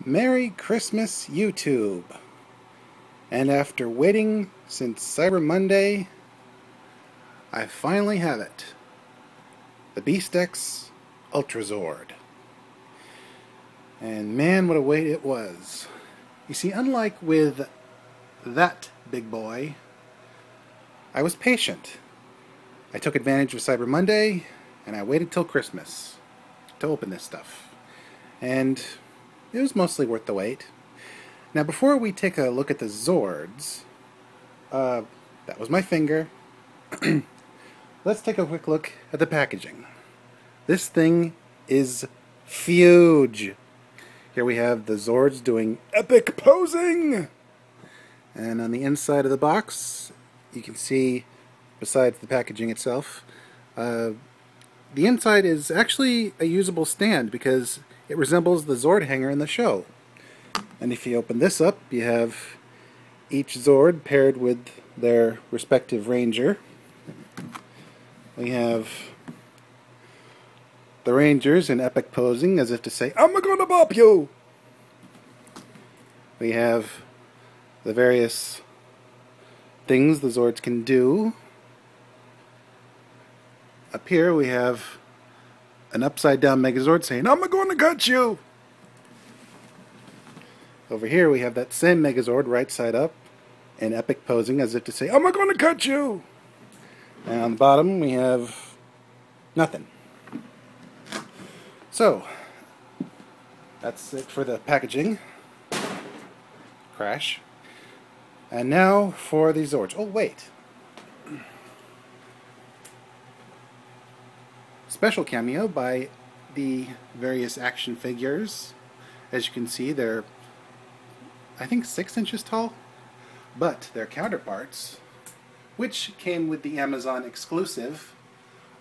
Merry Christmas, YouTube! And after waiting since Cyber Monday, I finally have it. The Beast X Ultra Zord. And man, what a wait it was. You see, unlike with that big boy, I was patient. I took advantage of Cyber Monday, and I waited till Christmas to open this stuff. And it was mostly worth the wait. Now, before we take a look at the Zords, that was my finger. Let's take a quick look at the packaging. This thing is huge. Here we have the Zords doing epic posing! And on the inside of the box, you can see, besides the packaging itself, the inside is actually a usable stand because it resembles the Zord hanger in the show. And if you open this up, you have each Zord paired with their respective ranger. We have the rangers in epic posing as if to say, "I'm gonna bop you!" We have the various things the Zords can do. Up here we have an upside down Megazord saying, "I'm gonna cut you!" Over here we have that same Megazord right side up in epic posing as if to say, "I'm gonna cut you!" And on the bottom we have nothing. So, that's it for the packaging. Crash. And now for the Zords. Oh, wait. Special cameo by the various action figures. As you can see, they're, I think, 6 inches tall. But their counterparts, which came with the Amazon exclusive,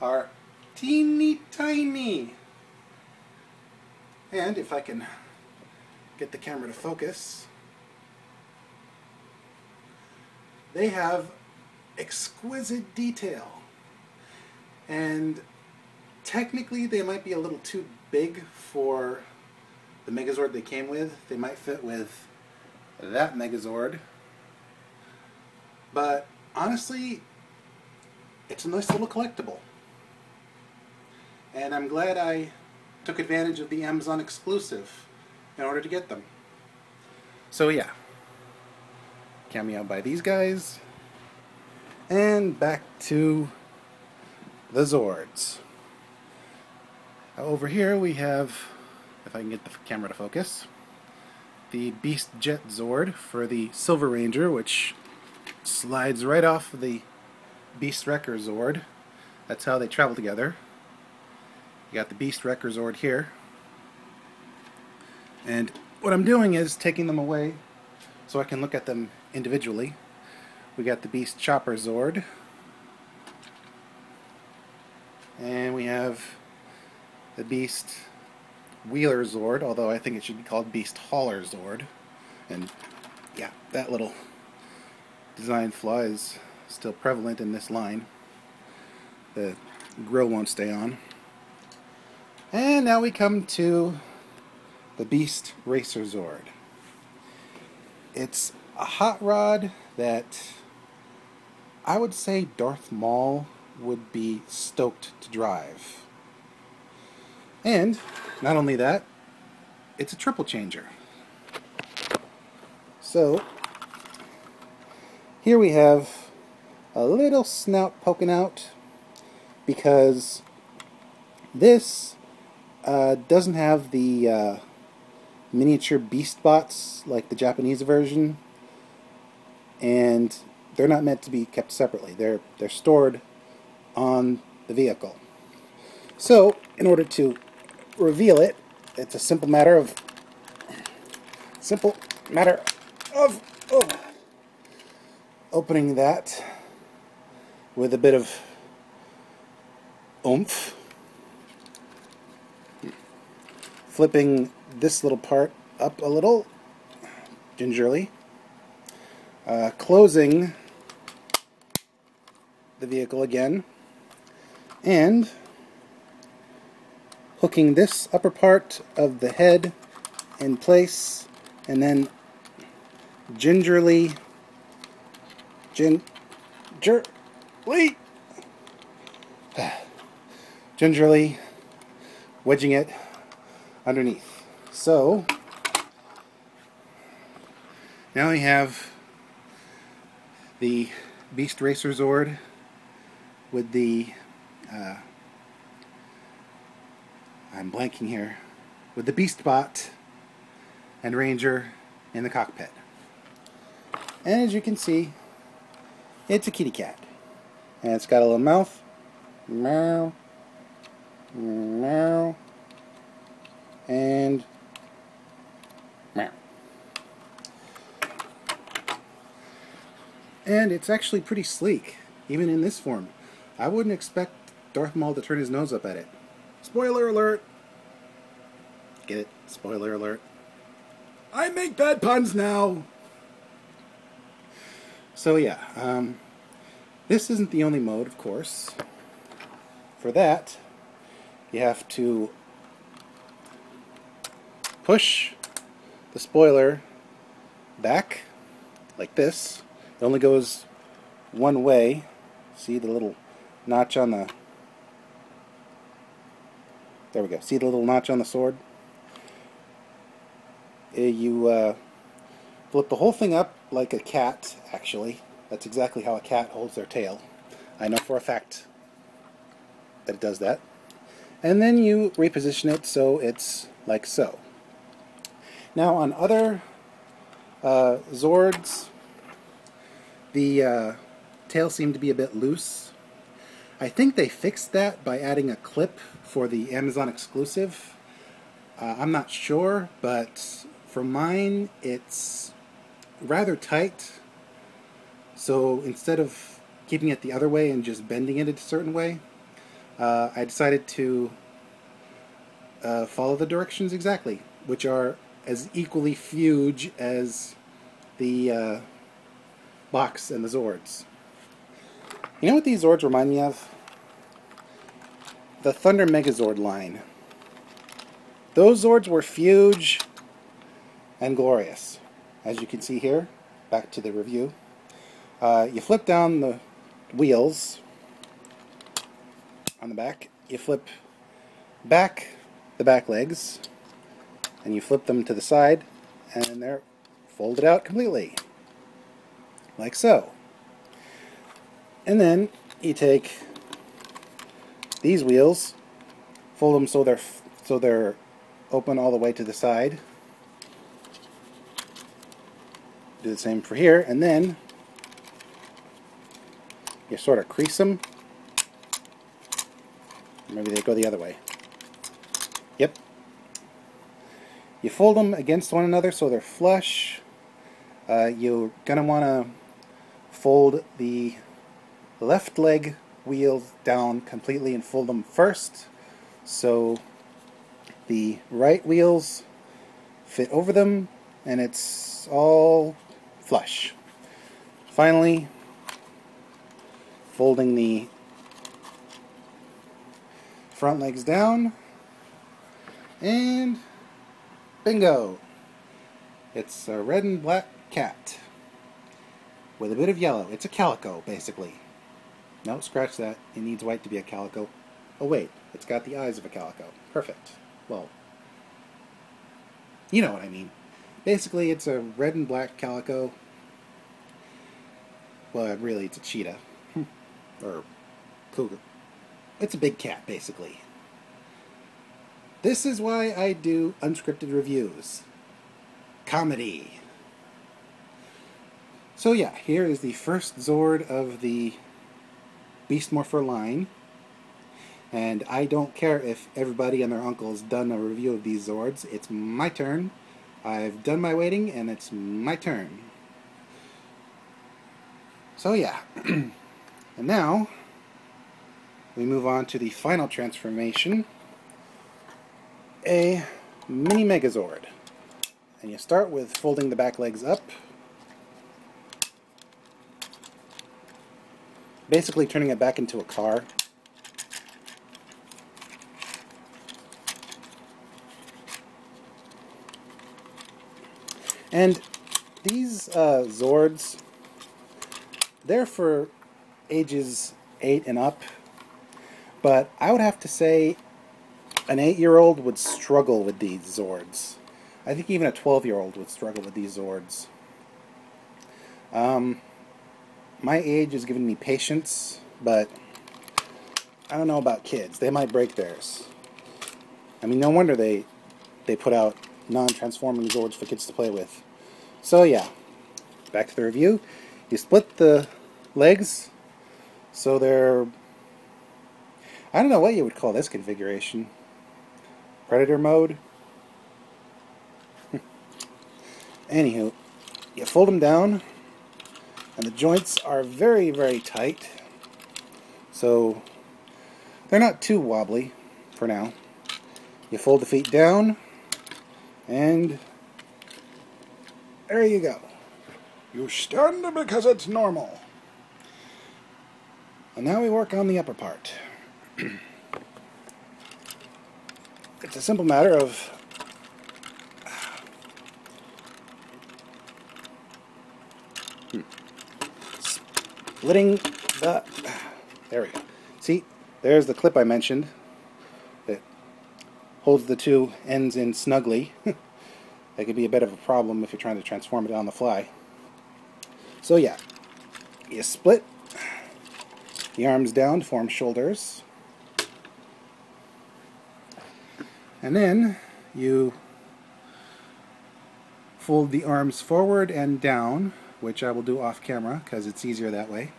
are teeny tiny. And if I can get the camera to focus, they have exquisite detail. And technically they might be a little too big for the Megazord they came with. They might fit with that Megazord. But honestly, it's a nice little collectible. And I'm glad I took advantage of the Amazon exclusive in order to get them. So yeah, cameo by these guys. And back to the Zords. Over here we have, if I can get the camera to focus, the Beast Jet Zord for the Silver Ranger, which slides right off of the Beast Wrecker Zord. That's how they travel together. You got the Beast Wrecker Zord here. And what I'm doing is taking them away so I can look at them individually. We got the Beast Chopper Zord. And we have the Beast Wheeler Zord, although I think it should be called Beast Hauler Zord. And yeah, that little design flaw is still prevalent in this line. The grill won't stay on. And now we come to the Beast Racer Zord. It's a hot rod that I would say Darth Maul would be stoked to drive. And not only that, it's a triple changer. So here we have a little snout poking out because this doesn't have the miniature beast bots like the Japanese version, and they're not meant to be kept separately. They're stored on the vehicle. So in order to reveal it, it's a simple matter of opening that with a bit of oomph, flipping this little part up a little gingerly, closing the vehicle again, and hooking this upper part of the head in place, and then gingerly wedging it underneath. So now we have the Beast Racer Zord with the I'm blanking here, with the Beast Bot and Ranger in the cockpit. And as you can see, it's a kitty cat. And it's got a little mouth. Meow. Meow. And meow. And it's actually pretty sleek, even in this form. I wouldn't expect Darth Maul to turn his nose up at it. Spoiler alert! Get it? Spoiler alert. I make bad puns now! So yeah, this isn't the only mode, of course. For that, you have to push the spoiler back, like this. It only goes one way. See the little notch on the... There we go. See the little notch on the sword? You flip the whole thing up like a cat, actually. That's exactly how a cat holds their tail. I know for a fact that it does that. And then you reposition it so it's like so. Now on other Zords, the tail seemed to be a bit loose. I think they fixed that by adding a clip for the Amazon exclusive. I'm not sure, but for mine it's rather tight. So instead of keeping it the other way and just bending it a certain way, I decided to follow the directions exactly, which are as equally huge as the box and the Zords. You know what these Zords remind me of? The Thunder Megazord line. Those Zords were huge and glorious. As you can see here, back to the review. You flip down the wheels on the back. You flip back the back legs, and you flip them to the side, and they're folded out completely, like so. And then you take these wheels, fold them so they're open all the way to the side. Do the same for here, and then you sort of crease them. Maybe they go the other way. Yep. You fold them against one another so they're flush. You're going to want to fold the left leg wheels down completely and fold them first so the right wheels fit over them and it's all flush. Finally, folding the front legs down, and bingo! It's a red and black cat with a bit of yellow. It's a calico, basically. No, scratch that. It needs white to be a calico. Oh wait, it's got the eyes of a calico. Perfect. Well, you know what I mean. Basically, it's a red and black calico. Well, really, it's a cheetah. Or cougar. It's a big cat, basically. This is why I do unscripted reviews. Comedy. So yeah, here is the first Zord of the Beast Morpher line. And I don't care if everybody and their uncle's done a review of these Zords. It's my turn. I've done my waiting, and it's my turn. So yeah. And now, we move on to the final transformation. A mini Megazord. And you start with folding the back legs up. Basically turning it back into a car. And these Zords, they're for ages 8 and up, but I would have to say an 8-year-old would struggle with these Zords. I think even a 12-year-old would struggle with these Zords. My age is giving me patience, but I don't know about kids. They might break theirs. I mean, no wonder they put out non-transforming Zords for kids to play with. So yeah, back to the review. You split the legs so they're... I don't know what you would call this configuration. Predator mode? Anywho, you fold them down, and the joints are very, very tight. So they're not too wobbly for now. You fold the feet down, and there you go. You stand because it's normal. And now we work on the upper part. It's a simple matter of splitting the... There we go. See, there's the clip I mentioned that holds the two ends in snugly. That could be a bit of a problem if you're trying to transform it on the fly. So yeah, you split the arms down to form shoulders. And then you fold the arms forward and down, which I will do off camera because it's easier that way.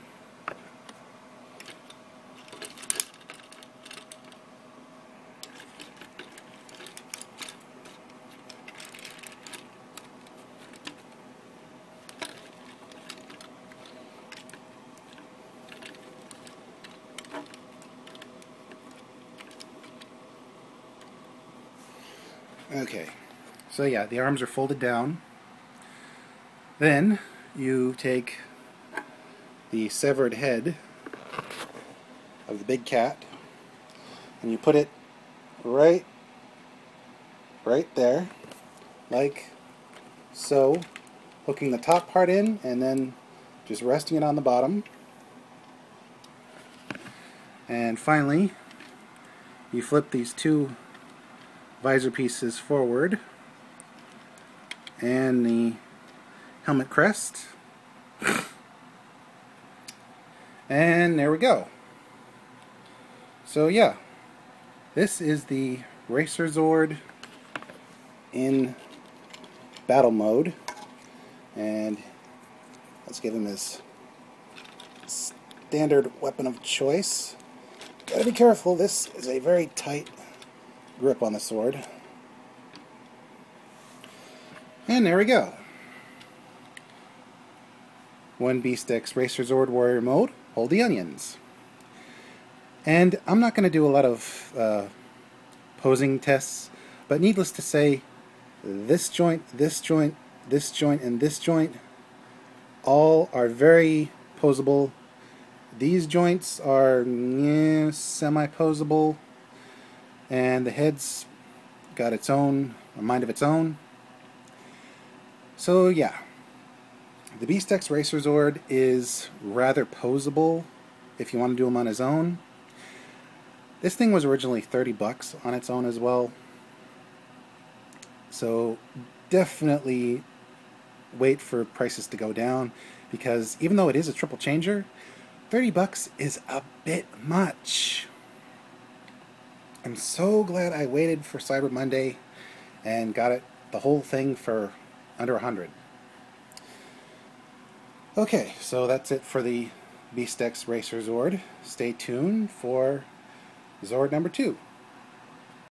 Okay, so yeah, the arms are folded down. Then you take the severed head of the big cat and you put it right there, like so, hooking the top part in and then just resting it on the bottom. And finally, you flip these two visor pieces forward and the helmet crest, and there we go. So yeah, this is the Racer Zord in battle mode, and let's give him his standard weapon of choice. Gotta be careful, this is a very tight grip on the sword. And there we go. 1BSTEC's Racer Zord Warrior mode, hold the onions. And I'm not going to do a lot of posing tests, but needless to say, this joint, this joint, this joint, and this joint all are very posable. These joints are semi-posable, and the head's got its own, a mind of its own. So yeah, the 1BSTEC's Racer Zord is rather posable if you want to do him on his own. This thing was originally $30 on its own as well, so definitely wait for prices to go down, because even though it is a triple changer, $30 is a bit much. I'm so glad I waited for Cyber Monday and got it, the whole thing, for under 100. Okay, so that's it for the 1BSTEC's Racer Zord. Stay tuned for Zord number 2.